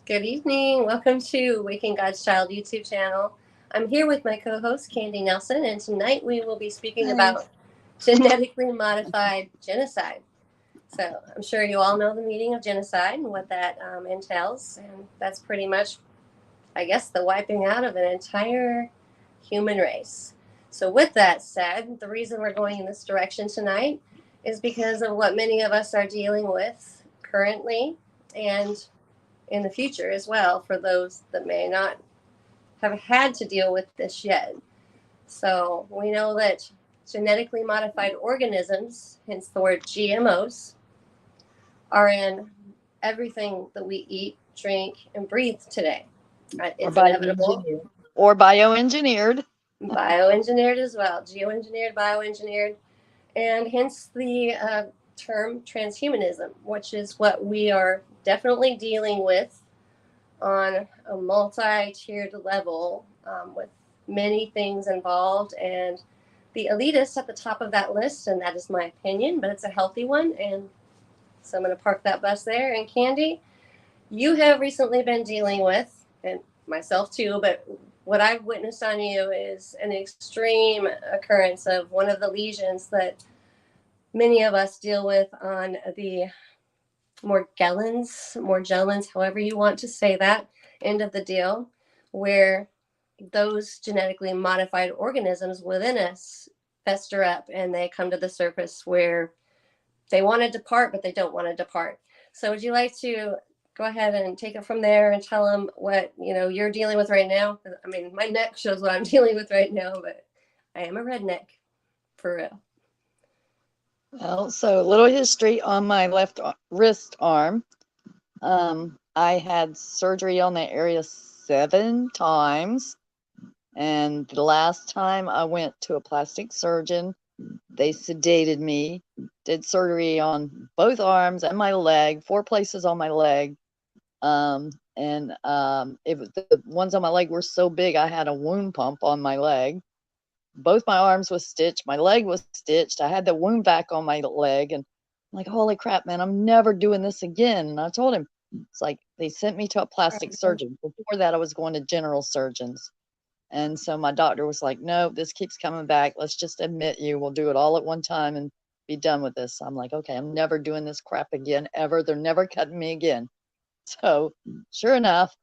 Good evening. Welcome to Waking God's Child YouTube channel. I'm here with my co-host Candy Nelson, and tonight we will be speaking about genetically modified genocide. So I'm sure you all know the meaning of genocide and what that entails, and that's pretty much, I guess, the wiping out of an entire human race. So with that said, the reason we're going in this direction tonight is because of what many of us are dealing with currently and in the future as well, for those that may not have had to deal with this yet. So we know that genetically modified organisms, hence the word GMOs, are in everything that we eat, drink, and breathe today. It's inevitable. Or bioengineered. Bioengineered as well. Geoengineered, bioengineered, and hence the term transhumanism, which is what we are definitely dealing with on a multi-tiered level, with many things involved, and the elitists at the top of that list, and that is my opinion, but it's a healthy one, and so I'm going to park that bus there. And Candy, you have recently been dealing with, and myself too, but what I've witnessed on you is an extreme occurrence of one of the lesions that many of us deal with on the Morgellons, however you want to say that, end of the deal, where those genetically modified organisms within us fester up and they come to the surface where they want to depart, but they don't want to depart. So would you like to go ahead and take it from there and tell them what you're dealing with right now? I mean, my neck shows what I'm dealing with right now, but I am a redneck, for real. Well, so a little history on my left wrist arm. I had surgery on that area 7 times. And the last time I went to a plastic surgeon, they sedated me, did surgery on both arms and my leg, 4 places on my leg. The ones on my leg were so big, I had a wound pump on my leg. Both my arms was stitched, my leg was stitched. I had the wound back on my leg, and I'm like, holy crap, man, I'm never doing this again. And I told him, it's like they sent me to a plastic surgeon. Before that, I was going to general surgeons. And so my doctor was like, no, this keeps coming back. Let's just admit you. We'll do it all at one time and be done with this. I'm like, okay, I'm never doing this crap again, ever. They're never cutting me again. So sure enough,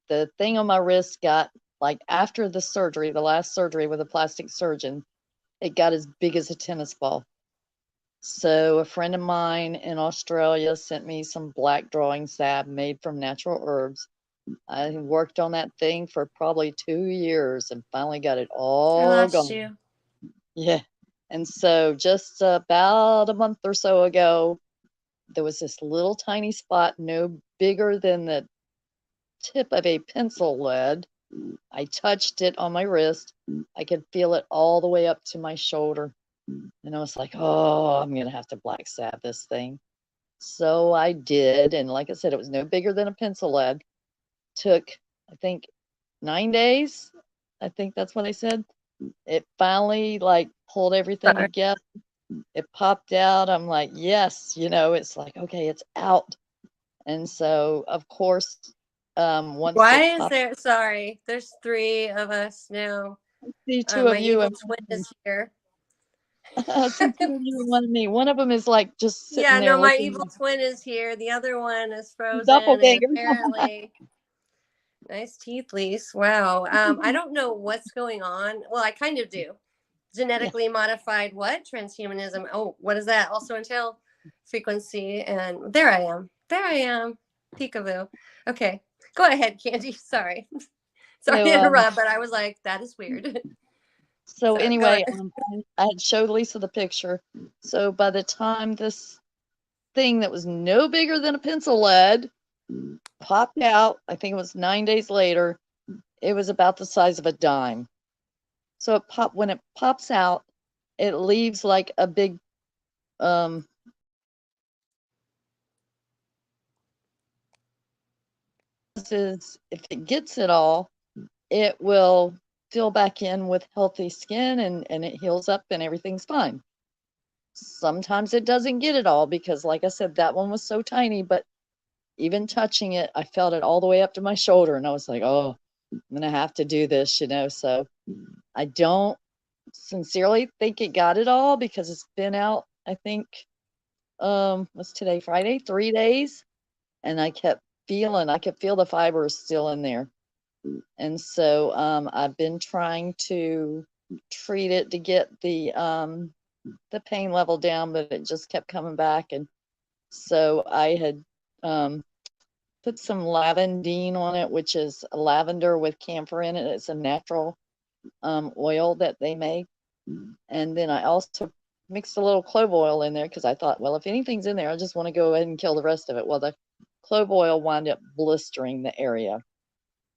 the thing on my wrist got, like, after the surgery, the last surgery with a plastic surgeon, it got as big as a tennis ball. So a friend of mine in Australia sent me some black drawing salve made from natural herbs. I worked on that thing for probably 2 years and finally got it all gone. You. Yeah. And so just about a month or so ago, there was this little tiny spot, no bigger than the tip of a pencil lead. I touched it on my wrist. I could feel it all the way up to my shoulder. And I was like, oh, I'm going to have to black salve this thing. So I did. And like I said, it was no bigger than a pencil lead. Took, I think, 9 days. I think that's what I said. It finally pulled everything together. It popped out. I'm like, yes, it's like, okay, it's out. And so, of course, once why is there? Sorry, there's 3 of us now. I see 2 of you. My evil twin is here. I see 2 of you and 1 of me. One of them is just sitting there. Yeah, no, my evil twin is here. The other one is frozen. Doppelganger. Apparently. Nice teeth, Lise. Wow. I don't know what's going on. Well, I kind of do. Genetically modified what? Transhumanism. Oh, what does that also entail? Frequency. And there I am. Peekaboo. Okay. Go ahead, Candy. Sorry. Sorry to interrupt, but I was like, that is weird. So anyway, I had showed Lisa the picture. So by the time this thing that was no bigger than a pencil lead popped out, I think it was 9 days later, it was about the size of a dime. So when it pops out, it leaves like a big if it gets it all, it will fill back in with healthy skin and it heals up and everything's fine. Sometimes it doesn't get it all because, like I said, that one was so tiny, but even touching it, I felt it all the way up to my shoulder, and I was like, oh, I'm gonna have to do this, you know. So I don't sincerely think it got it all because it's been out, I think, what's today, Friday, 3 days, and I could feel the fibers still in there. And so I've been trying to treat it to get the pain level down, but it just kept coming back. And so I had put some lavandine on it, which is lavender with camphor in it. It's a natural oil that they make. And then I also mixed a little clove oil in there because I thought, well, if anything's in there, I just want to go ahead and kill the rest of it. Well, the clove oil wound up blistering the area.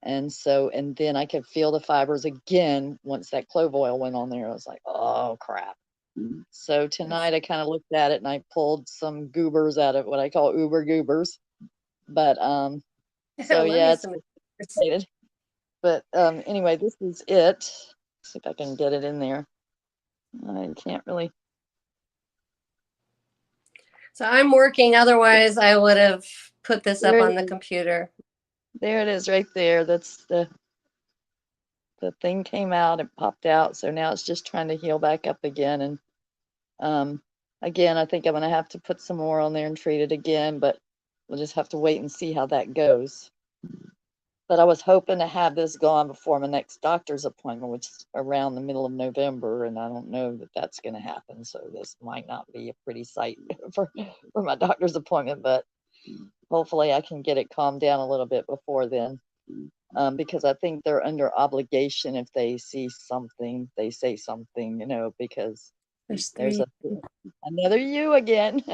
And so, and then I could feel the fibers again once that clove oil went on there. I was like, oh crap. So tonight I kind of looked at it and I pulled some goobers out of what I call uber goobers. But so yeah, it's complicated. But anyway, this is it. Let's see if I can get it in there. I can't really. So I'm working, otherwise I would have put this up on the computer. There it is right there. That's the thing came out, it popped out. So now it's just trying to heal back up again. And again, I think I'm going to have to put some more on there and treat it again, but we'll just have to wait and see how that goes. But I was hoping to have this gone before my next doctor's appointment, which is around the middle of November, and I don't know that that's going to happen. So this might not be a pretty sight for my doctor's appointment, but hopefully I can get it calmed down a little bit before then. Because I think they're under obligation if they see something, they say something, you know, because there's another you again.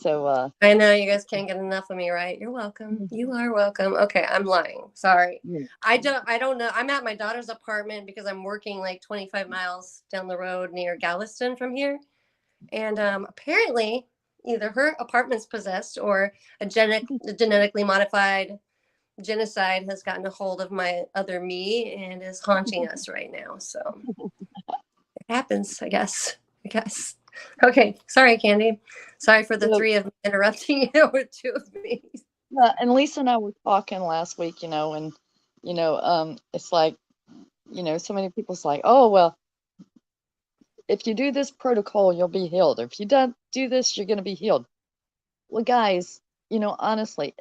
So I know you guys can't get enough of me, right? You're welcome. You are welcome. Okay, I'm lying. Sorry. I don't know. I'm at my daughter's apartment because I'm working like 25 miles down the road near Galveston from here. And apparently either her apartment's possessed or a genetically modified genocide has gotten a hold of my other me and is haunting us right now. So it happens, I guess. Okay, sorry, Candy. Sorry for the three of me interrupting you with two of me. And Lisa and I were talking last week, you know, and it's like, you know, so many people's like, oh well, if you do this protocol, you'll be healed. If you don't do this, you're going to be healed. Well, guys, you know, honestly,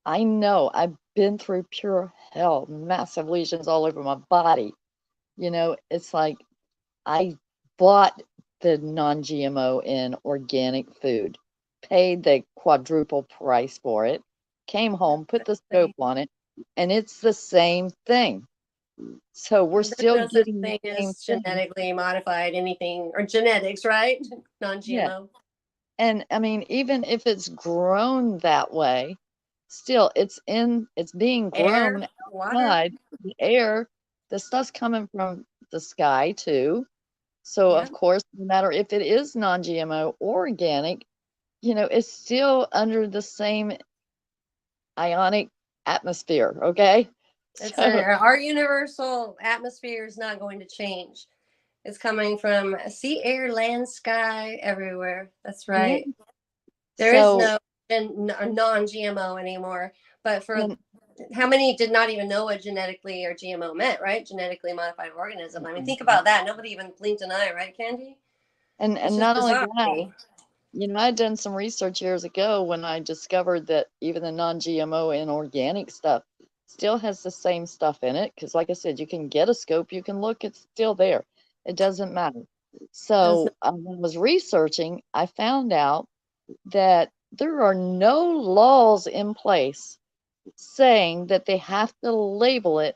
I know I've been through pure hell, massive lesions all over my body. You know, it's like I bought the non-GMO and organic food, paid the quadruple price for it, came home, put the scope on it, and it's the same thing. So we're still getting the same thing. Genetically modified anything or genetics, right? Non-GMO. Yeah. And I mean, even if it's grown that way, still it's being grown outside, the air, the stuff's coming from the sky too. So of course, no matter if it is non-GMO or organic, you know, it's still under the same ionic atmosphere, okay? Our universal atmosphere is not going to change. It's coming from sea, air, land, sky, everywhere. That's right. Yeah. There is no non-GMO anymore. But for how many did not even know what genetically or GMO meant, right? Genetically modified organism. I mean, think about that. Nobody even blinked an eye, right, Candy? And not only that, you know, I'd done some research years ago when I discovered that even the non-GMO and organic stuff still has the same stuff in it. Because like I said, you can get a scope, you can look, it's still there. It doesn't matter. So when I was researching, I found out that there are no laws in place saying that they have to label it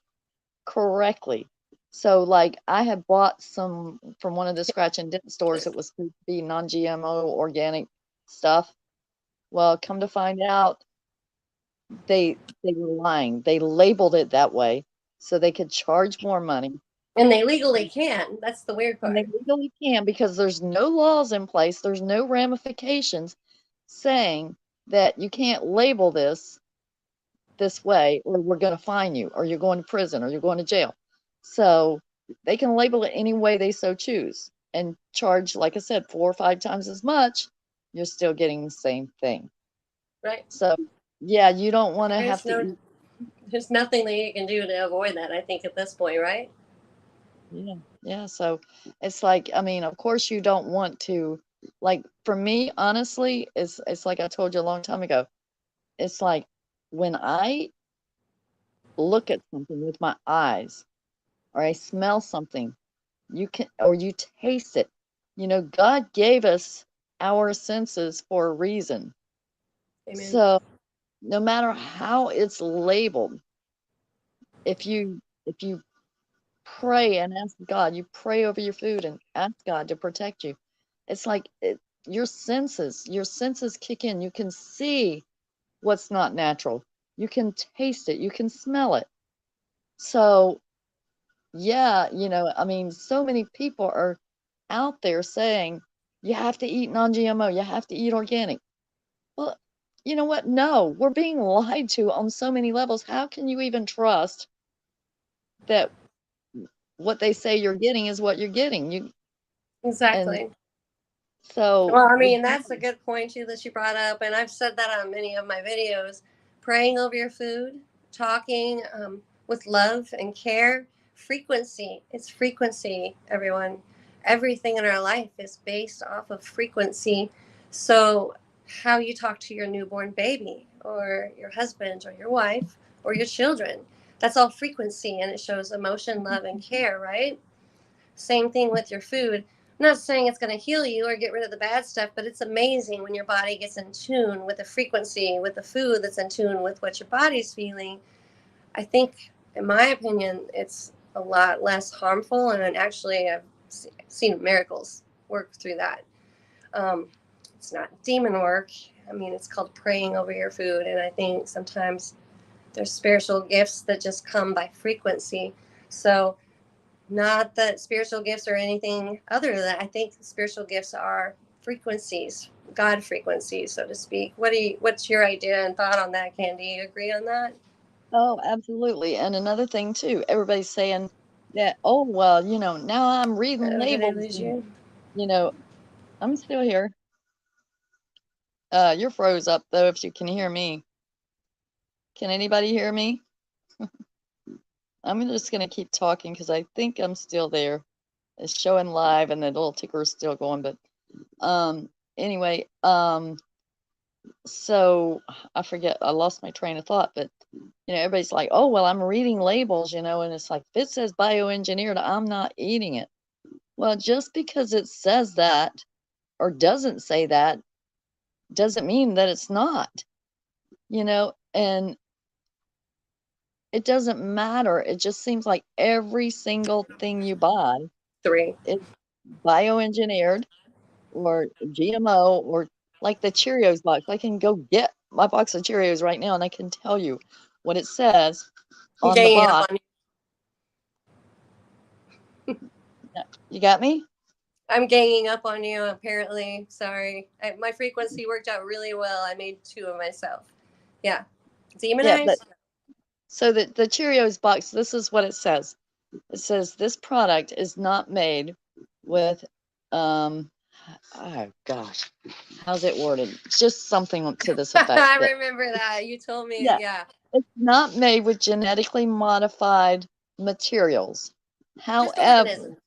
correctly. So like I had bought some from one of the scratch and dent stores that was supposed to be non-GMO organic stuff. Well, come to find out, they were lying. They labeled it that way so they could charge more money. And they legally can. That's the weird part. And they legally can because there's no laws in place. There's no ramifications saying that you can't label this way or we're going to fine you or you're going to prison or you're going to jail. So they can label it any way they so choose and charge, like I said, 4 or 5 times as much. You're still getting the same thing. Right. So yeah, you don't want to have There's to no, eat. there's nothing that you can do to avoid that. I think at this point, right? Yeah, yeah. So it's like, I mean, of course you don't want to, like, for me, honestly, it's like I told you a long time ago. It's like when I look at something with my eyes, or I smell something, you can, or you taste it. You know, God gave us our senses for a reason. Amen. So no matter how it's labeled, if you pray and ask God, you pray over your food and ask God to protect you. It's like your senses kick in. You can see what's not natural. You can taste it. You can smell it. So, yeah, I mean, so many people are out there saying you have to eat non-GMO, you have to eat organic. Well, you know what? No, we're being lied to on so many levels. How can you even trust that what they say you're getting is what you're getting? And Exactly. so Well, I with mean, that's a good point too that you brought up, and I've said that on many of my videos. Praying over your food, talking with love and care, frequency. It's frequency, everyone. Everything in our life is based off of frequency. So, how you talk to your newborn baby, or your husband, or your wife, or your children, that's all frequency, and it shows emotion, love, and care, right? Same thing with your food. I'm not saying it's going to heal you or get rid of the bad stuff, but it's amazing when your body gets in tune with the frequency, with the food that's in tune with what your body's feeling. I think, in my opinion, it's a lot less harmful, and actually, I've seen miracles work through that. Um, it's not demon work. I mean, it's called praying over your food, and I think sometimes there's spiritual gifts that just come by frequency. So not that spiritual gifts are anything other than that. I think spiritual gifts are frequencies, God frequencies, so to speak. What's your idea and thought on that, Candy? You agree on that? Oh, absolutely. And another thing too, everybody's saying that, oh, well, now I'm reading Oh, did I labels lose and, you? you know, I'm still here. You're froze up though, if you can hear me. Can anybody hear me? I'm just gonna keep talking because I think I'm still there. It's showing live and the little ticker is still going, but anyway, so I forget, I lost my train of thought, but everybody's like, oh, well, I'm reading labels, and it's like, if it says bioengineered, I'm not eating it. Well, just because it says that or doesn't say that doesn't mean that it's not, and it doesn't matter. It just seems like every single thing you buy Three. is bioengineered or GMO or like the Cheerios box. I can go get my box of Cheerios right now and I can tell you what it says I'm on the ganging up box. on you. You got me? I'm ganging up on you. Apparently, sorry. My frequency worked out really well. I made two of myself. Yeah, Yeah, but demonized. so the Cheerios box, this is what it says. It says this product is not made with oh gosh, how's it worded? It's just something to this effect I that remember that you told me. yeah, Yeah, it's not made with genetically modified materials. just However, organisms.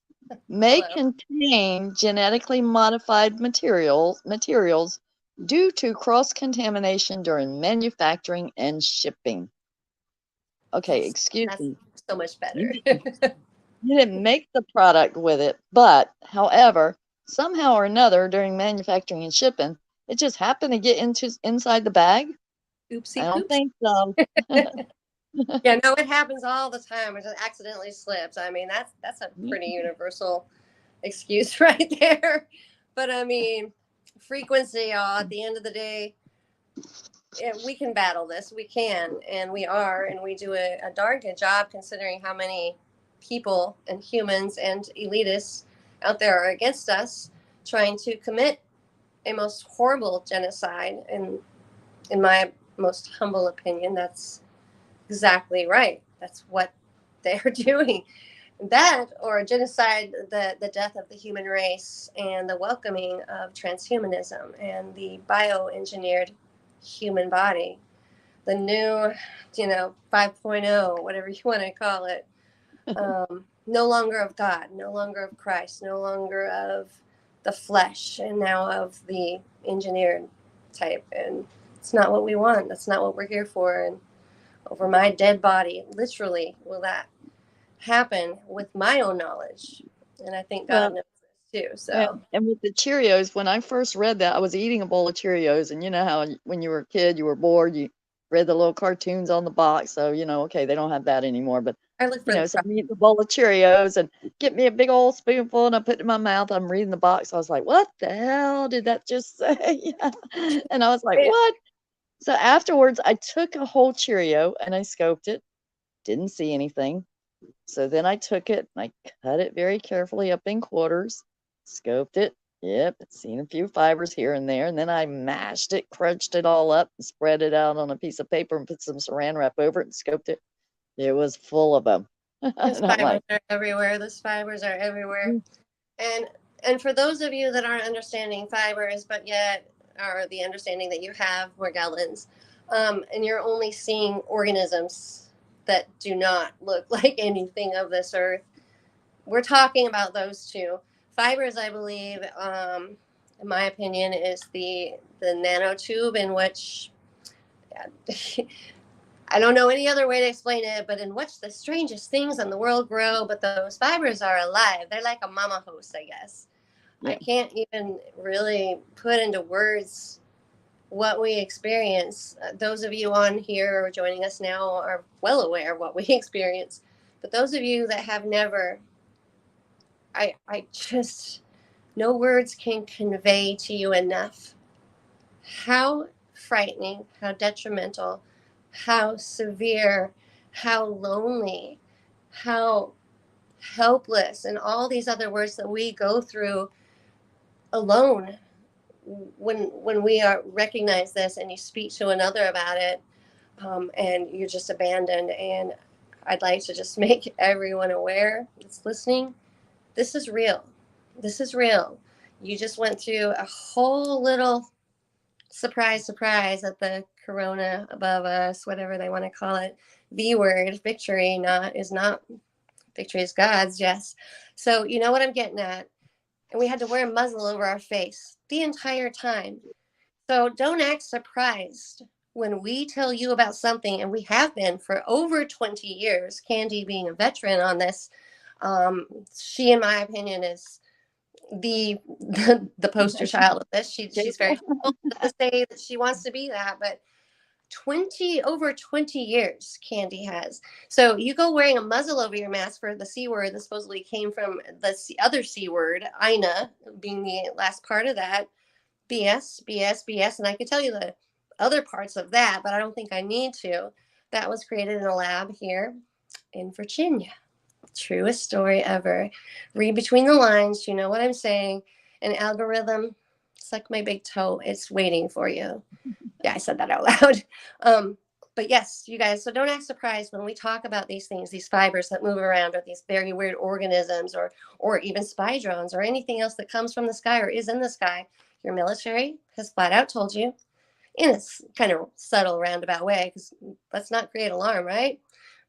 may Hello. contain genetically modified materials due to cross-contamination during manufacturing and shipping. Okay, excuse That's me. so much You better. didn't, you didn't make the product with it, but however, somehow or another during manufacturing and shipping, it just happened to get inside the bag. I Oopsie don't poops. think so. Yeah, no, it happens all the time. It just accidentally slips. I mean, that's a pretty universal excuse right there. But I mean, frequency, y'all. At the end of the day, we can battle this. We can, and we are, and we do a darn good job considering how many people and humans and elitists out there are against us, trying to commit a most horrible genocide. And in my most humble opinion, that's exactly right. That's what they're doing. That or genocide, the death of the human race and the welcoming of transhumanism and the bioengineered human body. The new, 5.0, whatever you want to call it, no longer of God, no longer of Christ, no longer of the flesh, and now of the engineered type. And it's not what we want. That's not what we're here for. And over my dead body, literally, will that happen with my own knowledge. And I think God Well, knows this too. So and with the Cheerios, when I first read that, I was eating a bowl of Cheerios, and you know how when you were a kid, you were bored, you read the little cartoons on the box. So, okay, they don't have that anymore. But, I look for the so I'm eating a bowl of Cheerios and get me a big old spoonful and I put it in my mouth. I'm reading the box. I was like, what the hell did that just say? And I was like, what? So afterwards, I took a whole Cheerio and I scoped it, didn't see anything. So then I took it and I cut it very carefully up in quarters, scoped it. Yep, it's seen a few fibers here and there. And then I mashed it, crunched it all up, and spread it out on a piece of paper and put some saran wrap over it and scoped it. It was full of them. Those And I'm fibers like, are everywhere. Those fibers are everywhere. "Mm, And for those of you that aren't understanding fibers, but yet are the understanding that you have, Morgellons, and you're only seeing organisms that do not look like anything of this earth, we're talking about those two. Fibers, I believe, in my opinion, is the nanotube in which I don't know any other way to explain it, but in which the strangest things in the world grow, but those fibers are alive. They're like a mama host, I guess. I yeah. can't even really put into words what we experience. Those of you on here or joining us now are well aware of what we experience. But those of you that have never, I just, no words can convey to you enough how frightening, how detrimental, how severe, how lonely, how helpless, and all these other words that we go through alone when we are recognize this and you speak to another about it, and you're just abandoned. And I'd like to just make everyone aware that's listening, this is real. This is real. You just went through a whole little surprise at the corona above us, whatever they want to call it. V word, victory is not victory is God's, yes. So you know what I'm getting at. And we had to wear a muzzle over our face the entire time. So don't act surprised when we tell you about something, and we have been for over 20 years, Candy being a veteran on this. She, in my opinion, is the poster child of this. She's very humble to say that she wants to be that, but over 20 years Candy has. So you go wearing a muzzle over your mask for the C word that supposedly came from the other C word, Ina being the last part of that. BS. And I could tell you the other parts of that, but I don't think I need to. That was created in a lab here in Virginia. Truest story ever. Read between the lines. You know what I'm saying. An algorithm, suck my big toe. It's waiting for you. Yeah, I said that out loud. But yes, you guys, so don't act surprised when we talk about these things, these fibers that move around, or these very weird organisms, or even spy drones, or anything else that comes from the sky or is in the sky. Your military has flat out told you, in a kind of subtle roundabout way, because let's not create alarm, right?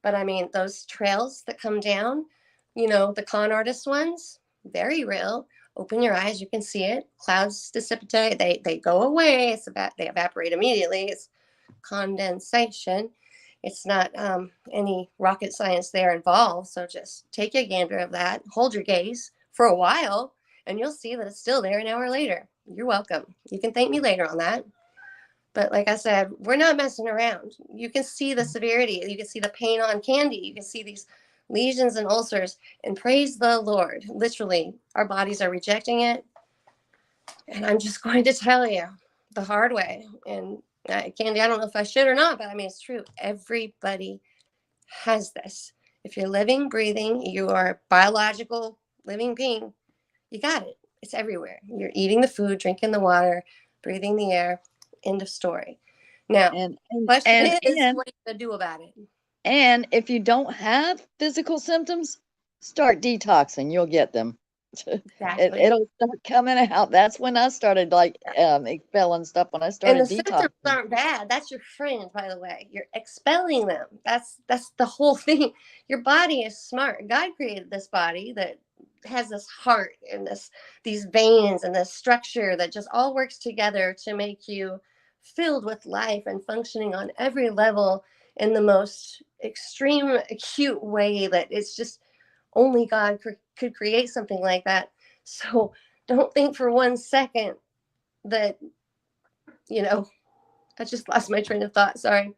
But I mean, those trails that come down, the con artist ones, very real. Open your eyes, you can see it. Clouds dissipate, they go away. They evaporate immediately. It's condensation. It's not any rocket science there involved. So just take a gander of that, hold your gaze for a while, and you'll see that it's still there an hour later. You're welcome. You can thank me later on that. But like I said, we're not messing around. You can see the severity. You can see the pain on Candy. You can see these lesions and ulcers. And praise the Lord. Literally, our bodies are rejecting it. And I'm just going to tell you the hard way. And Candy, I don't know if I should or not, but I mean, it's true. Everybody has this. If you're living, breathing, you are a biological living being, you got it. It's everywhere. You're eating the food, drinking the water, breathing the air. End of story. Now, And question and is, and what are you going to do about it? and if you don't have physical symptoms, start detoxing. You'll get them. Exactly. It'll start coming out. That's when I started like expelling stuff when I And the started symptoms detoxing. aren't bad. That's your friend, by the way. You're expelling them. That's the whole thing. Your body is smart. God created this body that has this heart and these veins and this structure that just all works together to make you filled with life and functioning on every level in the most extreme acute way that it's just only God could create something like that. So don't think for 1 second that, you know, I just lost my train of thought. Sorry.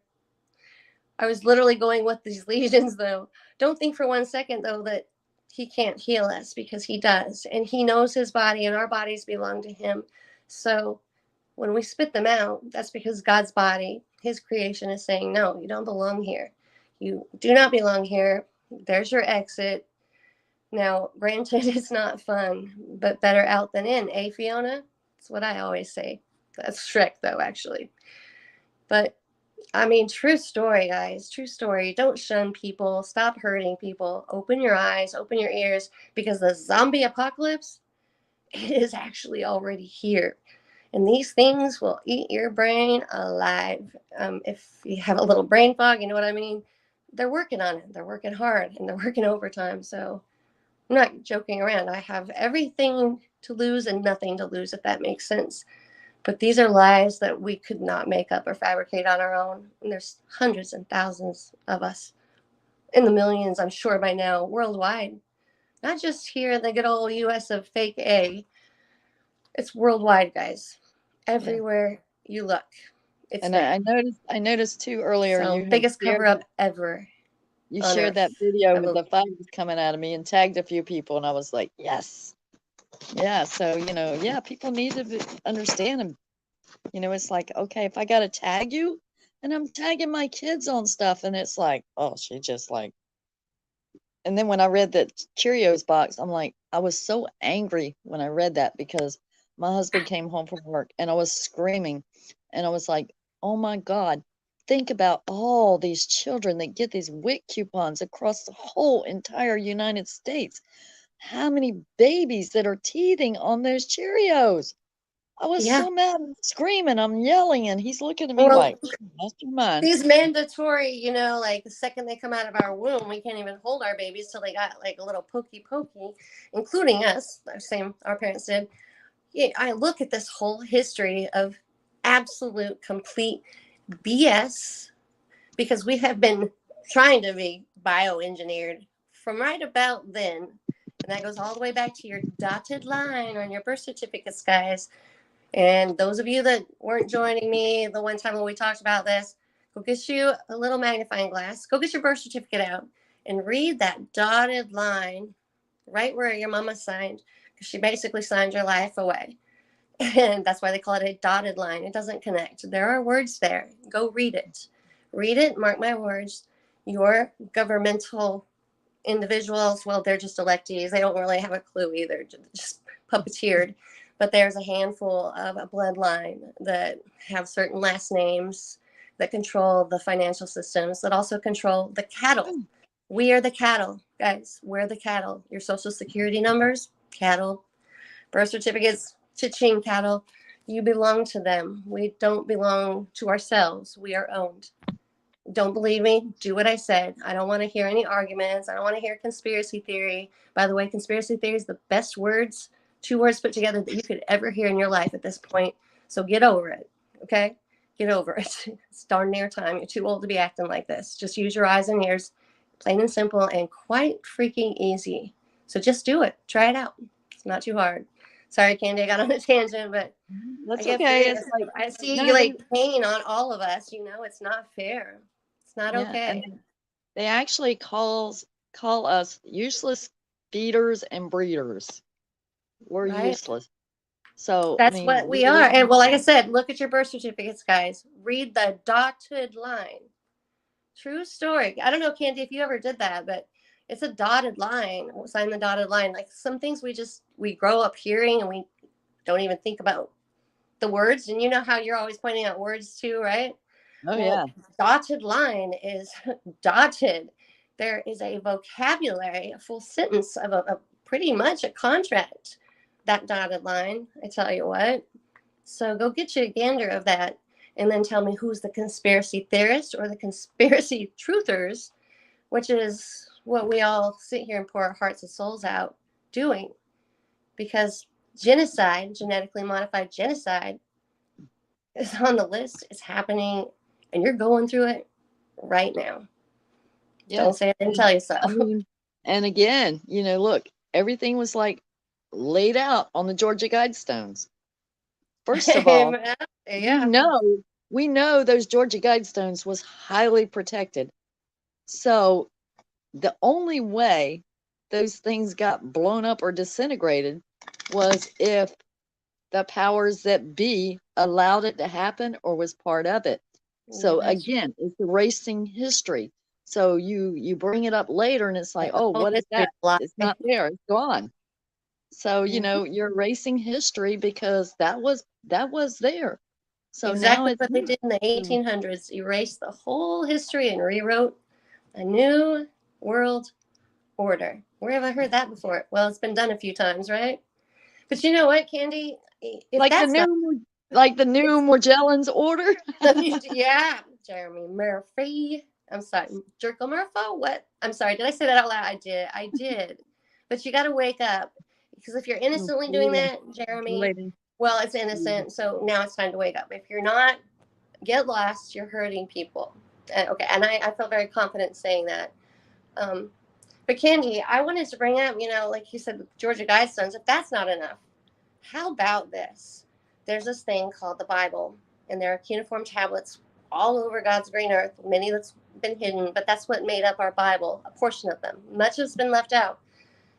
I was literally going with these lesions, though. Don't think for 1 second, though, that he can't heal us, because he does. And he knows his body, and our bodies belong to him. So when we spit them out, that's because God's body, his creation, is saying, no, you don't belong here. You do not belong here. There's your exit. Now, granted, it's not fun, but better out than in, eh, Fiona? That's what I always say. That's Shrek, though, actually. But I mean, true story, guys. True story. Don't shun people. Stop hurting people. Open your eyes, open your ears, because the zombie apocalypse is actually already here. And these things will eat your brain alive. If you have a little brain fog, you know what I mean? They're working on it. They're working hard and they're working overtime. So I'm not joking around. I have everything to lose and nothing to lose, if that makes sense. But these are lies that we could not make up or fabricate on our own. And there's hundreds and thousands of us, in the millions, I'm sure by now, worldwide. Not just here in the good old US of fake A. It's worldwide, guys. Yeah. Everywhere you look, it's And there. I noticed too earlier So you had biggest cover up ever you on shared that earth, video I with believe. the fires coming out of me and tagged a few people, and I was like, yes. Yeah, so yeah, people need to understand, and it's like, okay, if I gotta tag you, and I'm tagging my kids on stuff, and it's like, oh, she just like. And then when I read that Cheerios box, I'm like, I was so angry when I read that because my husband came home from work and I was screaming, and I was like, oh my God, think about all these children that get these WIC coupons across the whole entire United States. How many babies that are teething on those Cheerios? I was Yeah. so mad and screaming. I'm yelling, and he's looking at me Well, like, lost your mind. these mandatory, like the second they come out of our womb, we can't even hold our babies till they got like a little pokey pokey, including us. Same, our parents did. Yeah, I look at this whole history of absolute complete BS, because we have been trying to be bioengineered from right about then. And that goes all the way back to your dotted line on your birth certificates, guys. And those of you that weren't joining me the one time when we talked about this, go get you a little magnifying glass, go get your birth certificate out, and read that dotted line right where your mama signed, because she basically signed your life away. And that's why they call it a dotted line. It doesn't connect. There are words there. Go read it. Read it, mark my words. Your governmental individuals, well, they're just electees. They don't really have a clue either, just puppeteered. But there's a handful of a bloodline that have certain last names that control the financial systems, that also control the cattle. We are the cattle, guys. We're the cattle. Your social security numbers, cattle. Birth certificates, cha-ching, cattle. You belong to them. We don't belong to ourselves. We are owned. Don't believe me? Do what I said. I don't want to hear any arguments. I don't want to hear conspiracy theory. By the way, conspiracy theory is the best words, two words put together, that you could ever hear in your life at this point. So get over it, okay? Get over it. It's darn near time. You're too old to be acting like this. Just use your eyes and ears, plain and simple, and quite freaking easy. So just do it. Try it out. It's not too hard. Sorry, Candy, I got on a tangent, but I That's get okay. furious. It's like, I see no, like pain on all of us. It's not fair. It's not yeah, and okay. they actually call us useless feeders and breeders. We're Right? useless. So, I That's mean, what we are. really, And well, like I said, look at your birth certificates, guys. Read the dotted line. True story. I don't know, Candy, if you ever did that, but it's a dotted line. We'll sign the dotted line. Like some things we grow up hearing and we don't even think about the words. And you know how you're always pointing out words too, right? oh Well, yeah. dotted line is dotted. There is a vocabulary, a full sentence of a pretty much a contract, that dotted line, I tell you what. So go get you a gander of that and then tell me who's the conspiracy theorist or the conspiracy truthers, which is what we all sit here and pour our hearts and souls out doing. Because genocide, genetically modified genocide, is on the list. It's happening, and you're going through it right now. Yeah. Don't say I didn't tell you so. I mean, and again, you know, look, everything was like laid out on the Georgia Guidestones. First of all, yeah. we know those Georgia Guidestones was highly protected. So the only way those things got blown up or disintegrated was if the powers that be allowed it to happen or was part of it. So again, it's erasing history. So you bring it up later and it's like, oh, what is that? It's not there. It's gone. So, you know, you're erasing history because that was there. So exactly now it's what they did in the 1800s, erased the whole history and rewrote a new world order. Where have I heard that before? Well, it's been done a few times, right? But you know what, Candy? If like that's the new Magellan's order. yeah, Jeremy Murphy. I'm sorry, Jerko Murphy. What? I'm sorry. Did I say that out loud? I did. I did. But you got to wake up because if you're innocently doing that, Jeremy, well, it's innocent. So now it's time to wake up. If you're not, get lost. You're hurting people. Okay, and I feel very confident saying that. But Candy, I wanted to bring up, you know, like you said, the Georgia Guidestones. If that's not enough, how about this? There's this thing called the Bible, and there are cuneiform tablets all over God's green earth, many that's been hidden, but that's what made up our Bible, a portion of them. Much has been left out.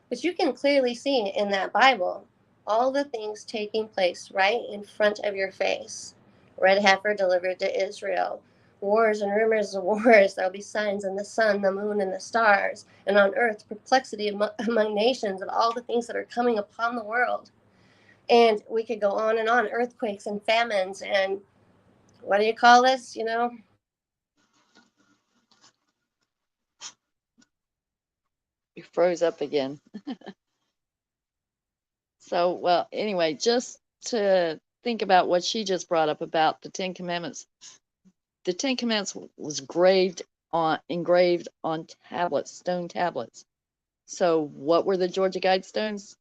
But you can clearly see in that Bible all the things taking place right in front of your face. Red heifer delivered to Israel. Wars and rumors of wars. There'll be signs in the sun, the moon, and the stars. And on earth, perplexity among nations of all the things that are coming upon the world. And we could go on and on, earthquakes and famines and what do you call this, you know? You froze up again. So, well, anyway, just to think about what she just brought up about the Ten Commandments. The Ten Commandments was engraved on tablets, stone tablets. So what were the Georgia Guidestones?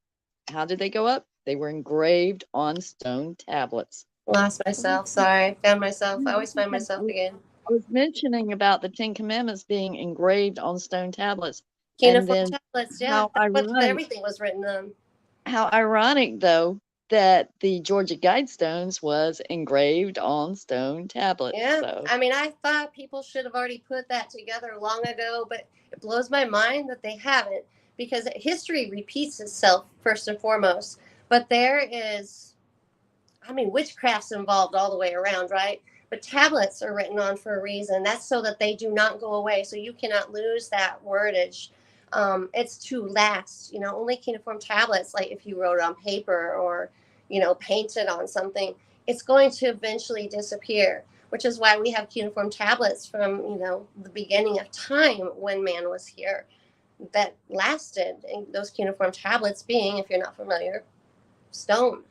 How did they go up? They were engraved on stone tablets. Lost myself. Sorry. Found myself. I always find myself again. I was mentioning about the Ten Commandments being engraved on stone tablets. Cuneiform tablets, yeah. How ironic, everything was written on. How ironic, though, that the Georgia Guidestones was engraved on stone tablets. Yeah. So. I mean, I thought people should have already put that together long ago, but it blows my mind that they haven't because history repeats itself first and foremost. But there is, I mean, witchcraft's involved all the way around, right? But tablets are written on for a reason. That's so that they do not go away. So you cannot lose that wordage. It's to last. You know, only cuneiform tablets, like if you wrote it on paper or, you know, painted on something, it's going to eventually disappear, which is why we have cuneiform tablets from, you know, the beginning of time when man was here that lasted. And those cuneiform tablets being, if you're not familiar, stone,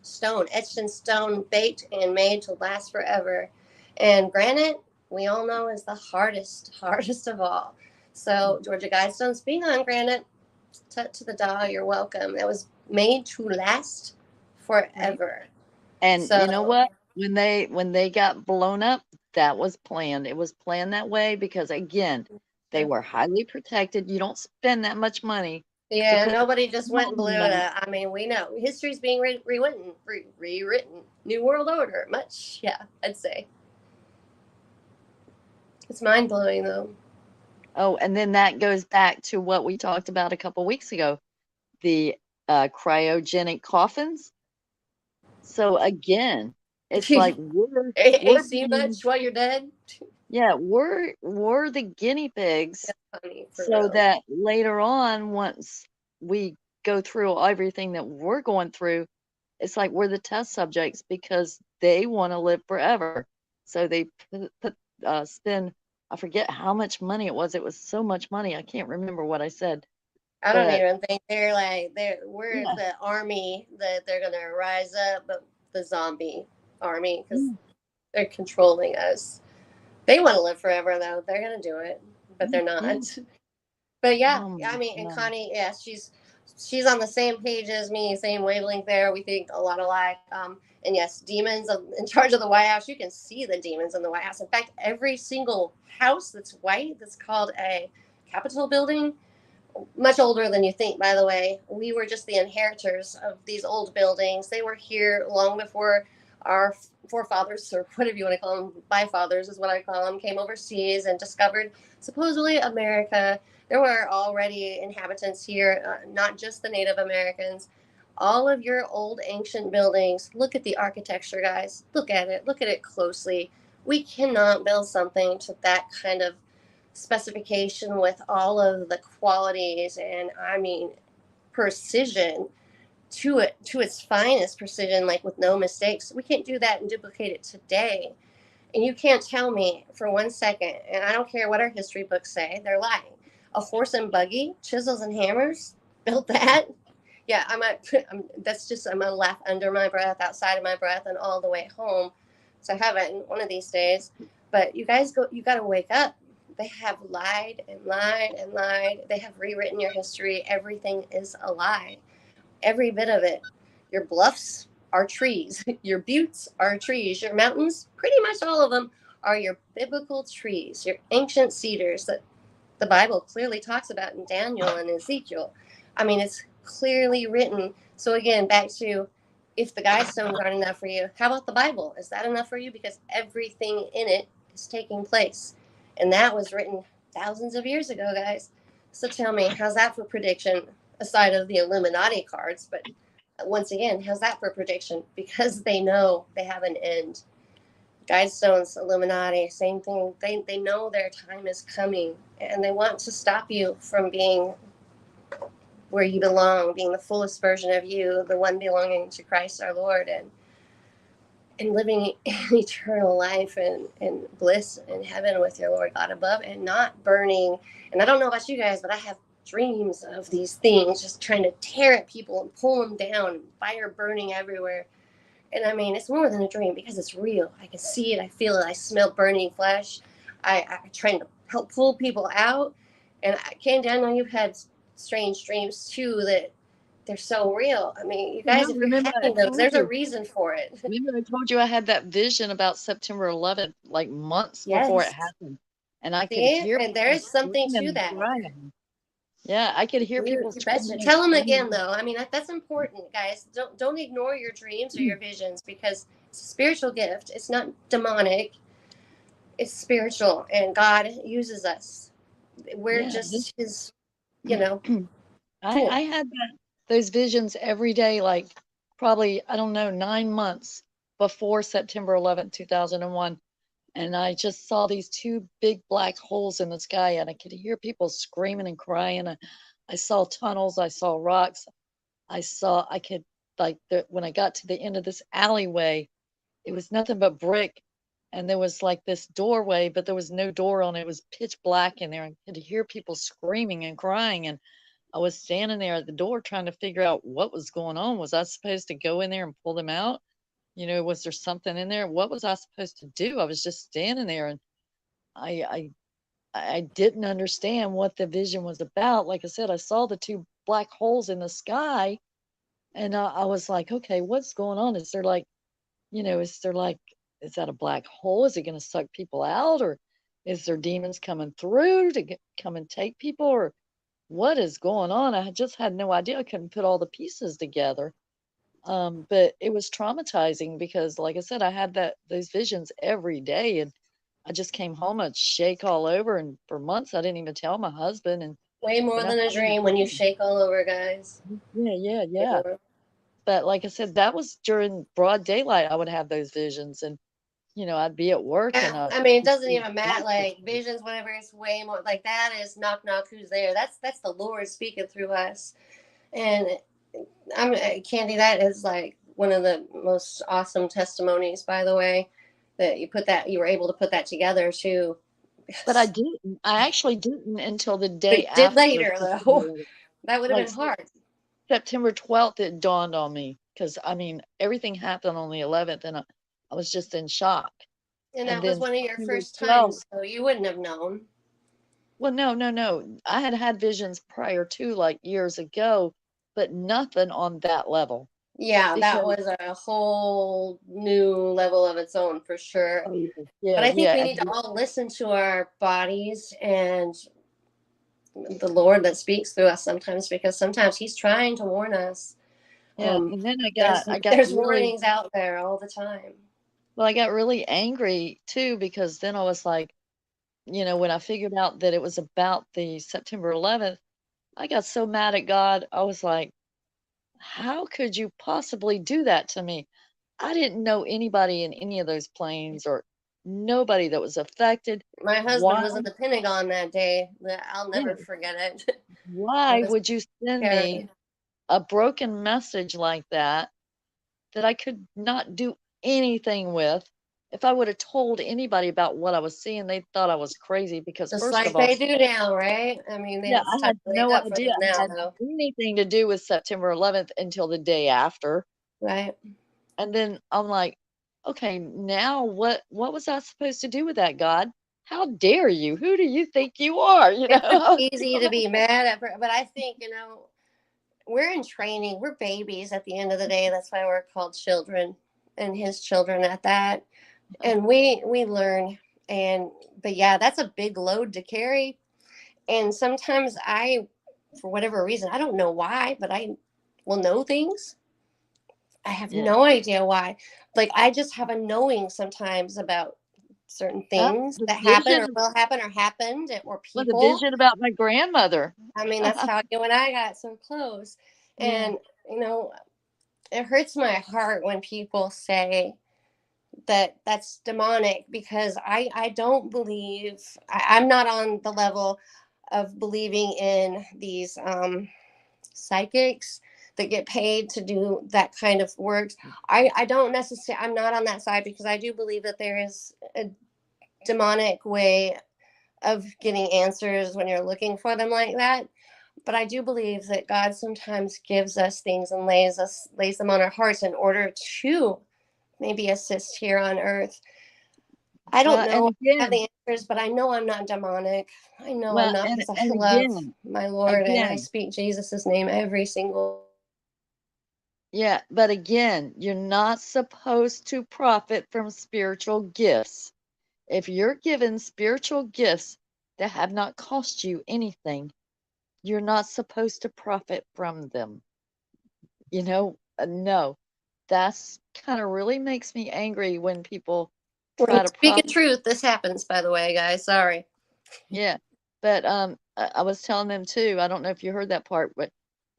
etched in stone, baked and made to last forever. And granite, we all know, is the hardest of all. So Georgia Guidestones being on granite, to the doll, you're welcome. That was made to last forever. And so, you know what? When they got blown up, that was planned. It was planned that way because again, they were highly protected. You don't spend that much money. Yeah, nobody just went and blew it up. I mean, we know history's being rewritten. New world order. Much, yeah, I'd say. It's mind blowing though. Oh, and then that goes back to what we talked about a couple weeks ago, the cryogenic coffins. So again, it's like we're AC much while you're dead. Yeah, we're the guinea pigs, so that later on, once we go through everything that we're going through, it's like we're the test subjects because they want to live forever. So they spend, I forget how much money it was. It was so much money. I can't remember what I said. I don't But even think we're yeah, the army that they're gonna rise up, but the zombie army because yeah, they're controlling us. They want to live forever though. They're gonna do it, but yeah, they're yeah. not. But yeah, Oh I my mean, and God. Connie, yeah, she's on the same page as me, same wavelength there. We think a lot alike. And yes, demons in charge of the White House. You can see the demons in the White House. In fact, every single house that's white that's called a Capitol building, much older than you think, by the way. We were just the inheritors of these old buildings. They were here long before our forefathers, or whatever you want to call them, byfathers is what I call them, came overseas and discovered supposedly America. There were already inhabitants here, not just the Native Americans. All of your old ancient buildings, look at the architecture, guys. Look at it. Look at it closely. We cannot build something to that kind of specification with all of the qualities and I mean precision to its finest precision, like with no mistakes. We can't do that and duplicate it today. And you can't tell me for 1 second, and I don't care what our history books say, they're lying. A horse and buggy, chisels and hammers, built that? Yeah, that's just, I'm gonna laugh under my breath, outside of my breath, and all the way home to heaven one of these days. But you guys you gotta wake up. They have lied and lied and lied. They have rewritten your history. Everything is a lie. Every bit of it. Your bluffs are trees. Your buttes are trees. Your mountains, pretty much all of them, are your biblical trees, your ancient cedars that the Bible clearly talks about in Daniel and Ezekiel. I mean, it's clearly written. So again, back to if the guidestones aren't enough for you, how about the Bible? Is that enough for you? Because everything in it is taking place. And that was written thousands of years ago, guys. So tell me, how's that for prediction? Aside of the Illuminati cards, but once again, how's that for prediction? Because they know they have an end. Guidestones, Illuminati, same thing. They know their time is coming and they want to stop you from being where you belong, being the fullest version of you, the one belonging to Christ our Lord, and living an eternal life and bliss in heaven with your Lord God above and not burning. And I don't know about you guys, but I have dreams of these things just trying to tear at people and pull them down, fire burning everywhere. And I mean, it's more than a dream because it's real. I can see it, I feel it, I smell burning flesh. I'm trying to help pull people out. And Candy, I know you've had strange dreams too that they're so real. I mean, you No, guys, if you're remember I having those, told there's a you. reason for it. Remember I told you I had that vision about September 11th, like months before it Yes. happened, and I could See, hear and people there's something screaming to and that. crying. Yeah, I could hear people You betcha. screaming and Tell them again, crying. though. I mean, that's important, guys. Don't ignore your dreams or your visions because it's a spiritual gift. It's not demonic. It's spiritual, and God uses us. We're Yeah, just His, this, I tool. had those visions every day, like probably, I don't know, 9 months before September 11th, 2001. And I just saw these two big black holes in the sky, and I could hear people screaming and crying. I saw tunnels, I saw rocks, I could, when I got to the end of this alleyway, it was nothing but brick. And there was like this doorway, but there was no door on it. It was pitch black in there. I could hear people screaming and crying. And I was standing there at the door trying to figure out what was going on. Was I supposed to go in there and pull them out? Was there something in there? What was I supposed to do? I was just standing there, and I I didn't understand what the vision was about. Like I said, I saw the two black holes in the sky, and I was like, okay, what's going on? Is there like, is there like, is that a black hole? Is it going to suck people out, or is there demons coming through to come and take people, or what is going on? I just had no idea. I couldn't put all the pieces together. But it was traumatizing because, like I said, I had those visions every day, and I just came home, I'd shake all over, and for months I didn't even tell my husband, and Way more then I than a finally dream when you told him. shake all over, guys. Yeah, yeah, Way yeah. more. But like I said, that was during broad daylight. I would have those visions, and I'd be at work, and I mean, it just doesn't be even matter. exhausted. Like visions, whatever. It's way more. Like that is knock knock. Who's there? That's the Lord speaking through us. And I'm Candy. That is like one of the most awesome testimonies, by the way, that you were able to put that together too. But I Yes. didn't. I actually didn't until the day But you did after later September though. 11th. That would have Like been hard. September 12th, it dawned on me because I mean everything happened on the 11th, and I was just in shock. And And that was then one of your September first 12th, times, so you wouldn't have known. well, no. I had had visions prior to, like years ago, but nothing on that level. Yeah, that Because was a whole new level of its own for sure. oh, But yeah, I think yeah, we and need to all listen to our bodies and the Lord that speaks through us sometimes, because sometimes He's trying to warn us. yeah, and then There's I got there's really warnings out there all the time. well, I got really angry too because then I was like, when I figured out that it was about the September 11th, I got so mad at God. I was like, how could you possibly do that to me? I didn't know anybody in any of those planes or nobody that was affected. My husband Why? was in the Pentagon that day. I'll Yeah, never forget it. It why was would you send me scary. a broken message like that I could not do anything with? If I would have told anybody about what I was seeing, they thought I was crazy because Just first like of all, they do now, right? I mean, yeah, it's I time had to wake no up for idea them I now, had though, anything to do with September 11th until the day after. right? And then I'm like, okay, now what was I supposed to do with that, God? How dare you? Who do you think you are? It's so easy to be mad at, but I think, we're in training. We're babies at the end of the day. That's why we're called children, and His children at that. And we learn. And but yeah, that's a big load to carry. And sometimes for whatever reason, I don't know why, but I will know things. I have Yeah. no idea why. Like, I just have a knowing sometimes about certain things The that happen or vision will happen or happened or was a people. vision about my grandmother. I mean, that's how you and I got so close. Yeah. And, it hurts my heart when people say that that's demonic, because I don't believe, I'm not on the level of believing in these psychics that get paid to do that kind of work. I don't necessarily, I'm not on that side, because I do believe that there is a demonic way of getting answers when you're looking for them like that. But I do believe that God sometimes gives us things and lays them on our hearts in order to maybe assist here on earth. I don't Well, and know I have again, the answers, but I know I'm not demonic. I know I'm well, not, and because I and love again, my Lord and I again, speak Jesus' name every single. yeah, but again, you're not supposed to profit from spiritual gifts. If you're given spiritual gifts that have not cost you anything, you're not supposed to profit from them. No, that's kind of really makes me angry when people When you try to speak a profit. truth, this happens, by the way, guys. Sorry. Yeah, but I was telling them too. I don't know if you heard that part, but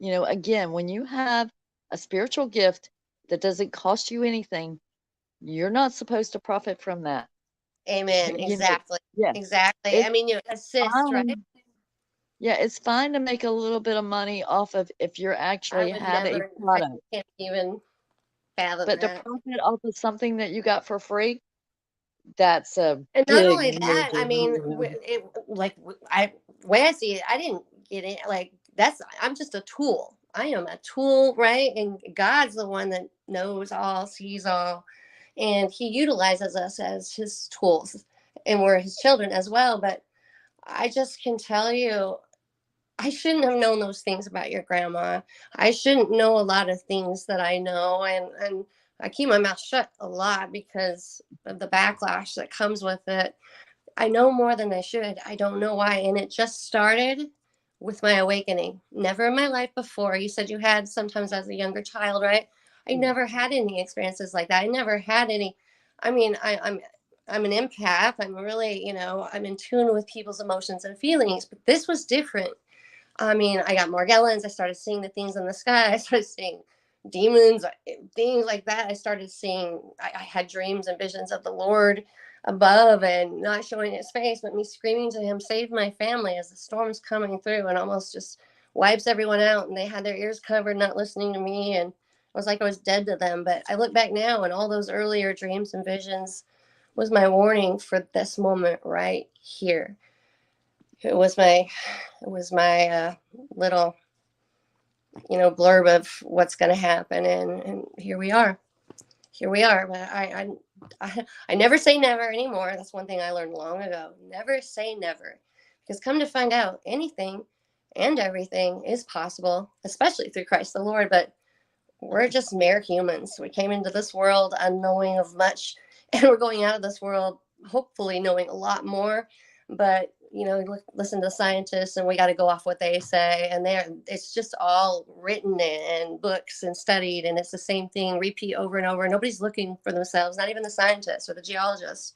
again, when you have a spiritual gift that doesn't cost you anything, you're not supposed to profit from that. Amen. You know, Exactly. yeah, Exactly. I it's mean, you assist, right? fine. Yeah, it's fine to make a little bit of money off of if you I actually would have a never, I product, can't even fathom but to that. profit off of something that you got for free, that's a And not big only that, major I mean, no-no. I way I see it, I didn't get it. Like, I'm just a tool. I am a tool, right? And God's the one that knows all, sees all, and He utilizes us as His tools, and we're His children as well. But I just can tell you, I shouldn't have known those things about your grandma. I shouldn't know a lot of things that I know, and I keep my mouth shut a lot because of the backlash that comes with it. I know more than I should. I don't know why. And it just started with my awakening. Never in my life before. You said you had sometimes as a younger child, right? I Yeah. never had any experiences like that. I never had any. I mean, I'm an empath. I'm really, I'm in tune with people's emotions and feelings, but this was different. I mean, I got Morgellons. I started seeing the things in the sky. I started seeing demons, things like that. I started seeing, I had dreams and visions of the Lord above and not showing his face, but me screaming to him, save my family, as the storm's coming through and almost just wipes everyone out. And they had their ears covered, not listening to me. And it was like I was dead to them. But I look back now, and all those earlier dreams and visions was my warning for this moment right here. It was my little blurb of what's going to happen, and here we are. Here we are. But I never say never anymore. That's one thing I learned long ago. Never say never, because come to find out, anything and everything is possible, especially through Christ the Lord. But we're just mere humans. We came into this world unknowing of much, and we're going out of this world hopefully knowing a lot more. But listen to scientists, and we got to go off what they say, and it's just all written in books and studied, and it's the same thing, repeat over and over. Nobody's looking for themselves, not even the scientists or the geologists.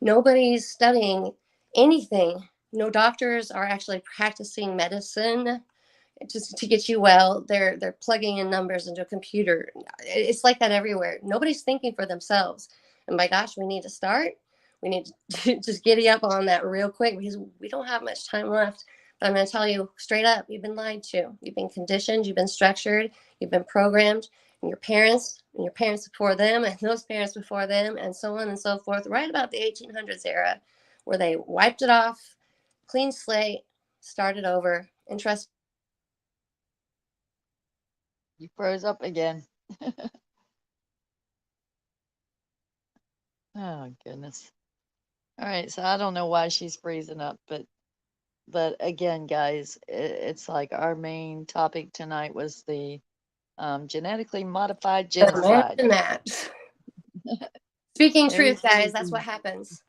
Nobody's studying anything. No doctors are actually practicing medicine just to get you well. They're plugging in numbers into a computer. It's like that everywhere. Nobody's thinking for themselves. And my gosh, we need to start. We need to just giddy up on that real quick, because we don't have much time left. But I'm going to tell you straight up, you've been lied to. You've been conditioned. You've been structured. You've been programmed. And your parents before them, and those parents before them, and so on and so forth, right about the 1800s era, where they wiped it off, clean slate, started over, and trust. You froze up again. Oh, goodness. All right, so I don't know why she's freezing up, but again, guys, it's like our main topic tonight was the genetically modified genocide. Imagine that. Speaking truth, guys, that's what happens.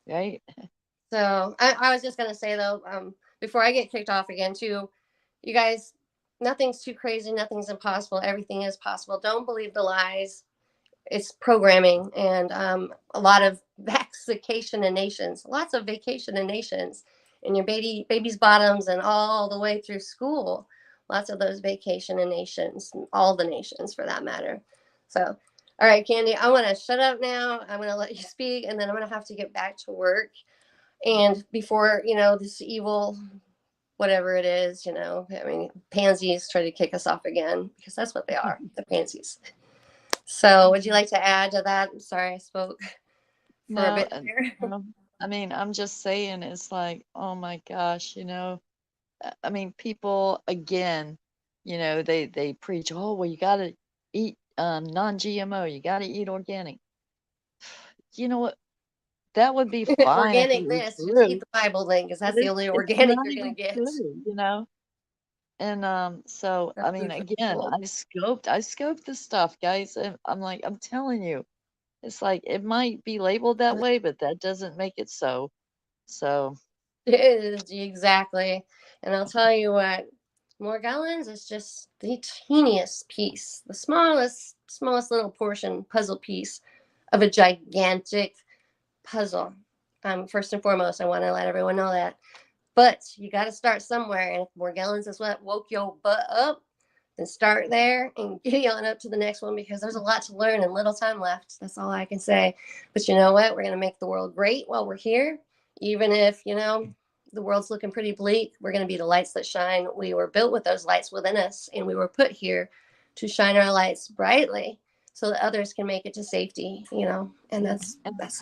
Right? So I was just going to say, though, before I get kicked off again, too, you guys, nothing's too crazy. Nothing's impossible. Everything is possible. Don't believe the lies. It's programming, and a lot of vacation in nations, lots of vacation in nations, and your baby's bottoms, and all the way through school. Lots of those vacation in nations, all the nations for that matter. So, all right, Candy, I want to shut up now. I'm going to let you speak, and then I'm going to have to get back to work. And before this evil whatever it is, I mean, pansies try to kick us off again, because that's what they are, the pansies. So would you like to add to that? I'm sorry I spoke for a bit here. No. I mean, I'm just saying, it's like, oh my gosh, I mean, people again, they preach, oh, well, you got to eat non-GMO, you got to eat organic. You know what? That would be fine if it Organic was this, just eat true, the Bible thing, because but that's the only it's organic not you're even going to get. true. And so I mean, again, Cool. I scoped this stuff, guys, and I'm like, I'm telling you, it's like it might be labeled that way, but that doesn't make it so. So Exactly. And I'll tell you what, Morgellons is just the teeniest piece, the smallest little portion, puzzle piece of a gigantic puzzle. First and foremost, I want to let everyone know that. But you got to start somewhere. And if Morgellons is what woke your butt up, then start there and get on up to the next one, because there's a lot to learn and little time left. That's all I can say. But you know what? We're going to make the world great while we're here. Even if, the world's looking pretty bleak, we're going to be the lights that shine. We were built with those lights within us, and we were put here to shine our lights brightly so that others can make it to safety, and that's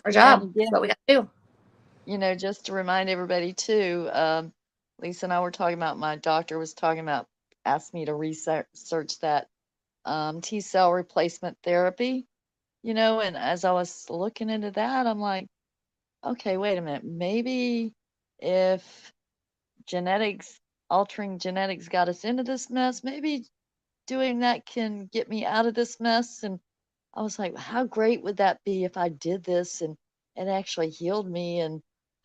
our job. again, That's what we got to do. Just to remind everybody too, Lisa and I were talking about, my doctor was talking about, asked me to research that T-cell replacement therapy, and as I was looking into that, I'm like, okay, wait a minute, maybe if altering genetics got us into this mess, maybe doing that can get me out of this mess. And I was like, how great would that be if I did this and it actually healed me? And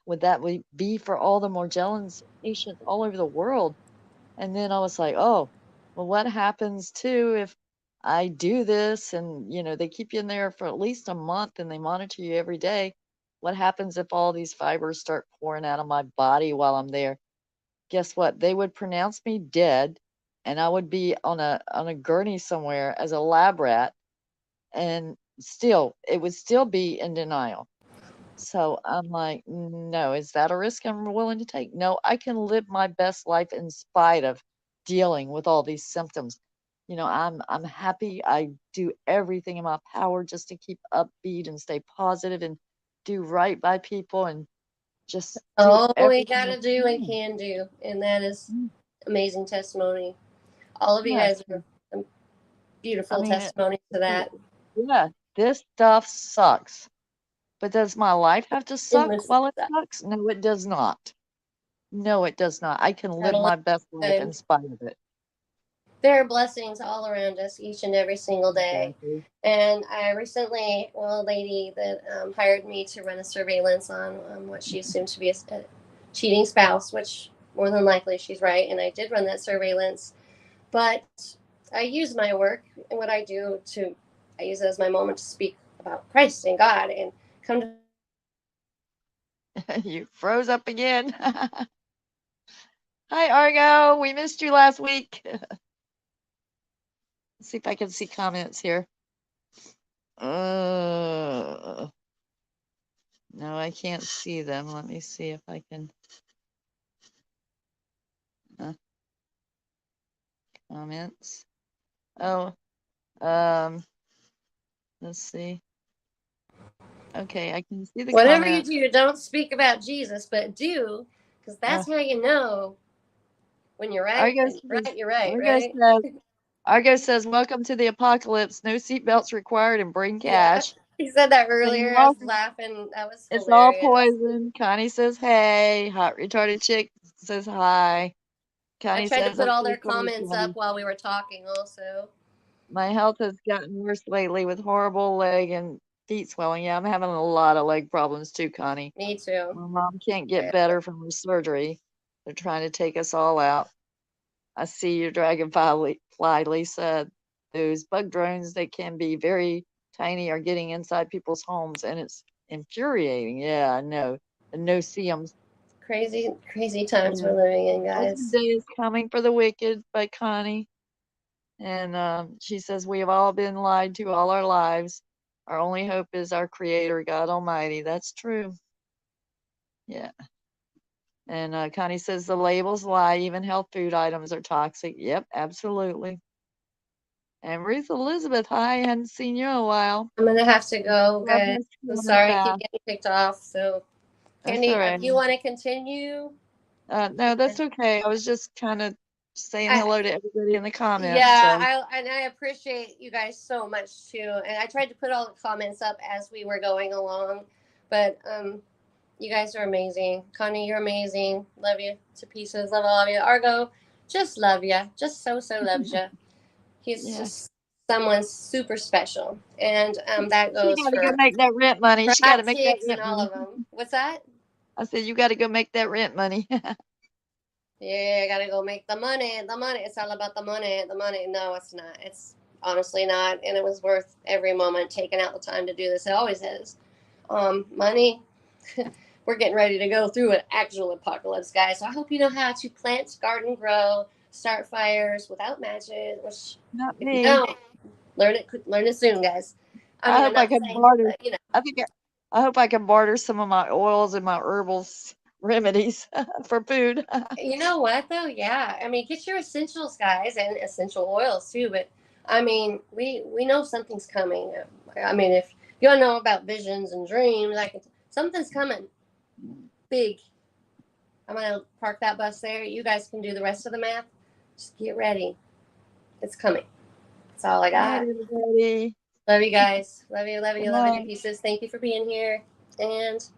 would that be for all the Morgellons patients all over the world? And then I was like, oh, well, what happens too if I do this and, they keep you in there for at least a month and they monitor you every day? What happens if all these fibers start pouring out of my body while I'm there? Guess what? They would pronounce me dead, and I would be on a gurney somewhere as a lab rat, and still it would still be in denial. So I'm like, no, is that a risk I'm willing to take? No, I can live my best life in spite of dealing with all these symptoms. I'm happy. I do everything in my power just to keep upbeat and stay positive and do right by people and just do All we everything got I to do and can. can do. And that is amazing testimony. All of you Yeah. guys are beautiful I mean, testimony to that. yeah, this stuff sucks. But does my life have to It suck must while it suck. sucks? No, it does not. No, it does not. I can At live a my best life in time. spite of it. There are blessings all around us each and every single day. Exactly. And I recently, well, a lady that hired me to run a surveillance on what she assumed to be a cheating spouse, which more than likely she's right. And I did run that surveillance. But I use my work and what I do to, I use it as my moment to speak about Christ and God and come to You froze up again. Hi, Argo. We missed you last week. Let's see if I can see comments here. No, I can't see them. Let me see if I can. Comments. Oh, let's see. Okay, I can see the whatever comments. you do, don't speak about Jesus, but do, because that's how you know when you're right. Argo When you're says, right, you're right, Argo right? says, Argo says, welcome to the apocalypse. No seatbelts required and bring Yeah. cash. He said that And earlier. I was laughing. That was it's all hilarious. poison. Connie says, hey. Hot retarded chick says, hi. I Connie tried to says, put I'm all so their sorry, comments Connie. up while we were talking, also. My health has gotten worse lately with horrible leg and feet swelling. Yeah, I'm having a lot of leg problems too, Connie. Me too. My mom can't get better from her surgery. They're trying to take us all out. I see your dragonfly, Lisa. Those bug drones, they can be very tiny, are getting inside people's homes, and it's infuriating. Yeah, I know. The no-see-ums. Crazy, crazy times Yeah. we're living in, Judgment guys. Day is coming for the wicked by Connie. And she says, we have all been lied to all our lives. Our only hope is our Creator, God Almighty. That's true. Yeah. And Connie says, the labels lie. Even health food items are toxic. Yep, absolutely. And Ruth Elizabeth, hi, hadn't seen you in a while. I'm gonna have to go, God guys. bless you I'm on that sorry I keep fast. getting kicked off. So, That's Candy, all right. if you want to continue, No, that's okay. I was just kind of saying I, hello to everybody in the comments. yeah, So I appreciate you guys so much too. And I tried to put all the comments up as we were going along, but you guys are amazing. Connie, you're amazing. Love you to pieces. Love all of you. Argo, just love you. Just so loves you. He's yeah, just someone super special, and that she goes got to go for make that rent money. She got to hot make that chicks and rent all money. of them. What's that? I said you got to go make that rent money. Yeah, I gotta go make the money. The money. It's all about the money. The money. No, it's not. It's honestly not. And it was worth every moment taking out the time to do this. It always is. Money. We're getting ready to go through an actual apocalypse, guys. So I hope you know how to plant, garden, grow, start fires without matches. Which, Not if you me. don't, learn it soon, guys. I I mean, I'm hope I not can saying, barter. but you know. I think I hope I can barter some of my oils and my herbals remedies for food. You know what though? Yeah, I mean, get your essentials, guys, and essential oils too. But I mean, we know something's coming. I mean, if you don't know about visions and dreams, like something's coming big. I'm gonna park that bus there. You guys can do the rest of the math. Just get ready. It's coming. That's all I Good night, got. everybody. Love you guys. Love you. Love Good you. Love you to night. pieces. Thank you for being here, and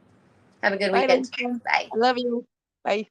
have a good Bye, weekend. Lisa. Bye. I love you. Bye.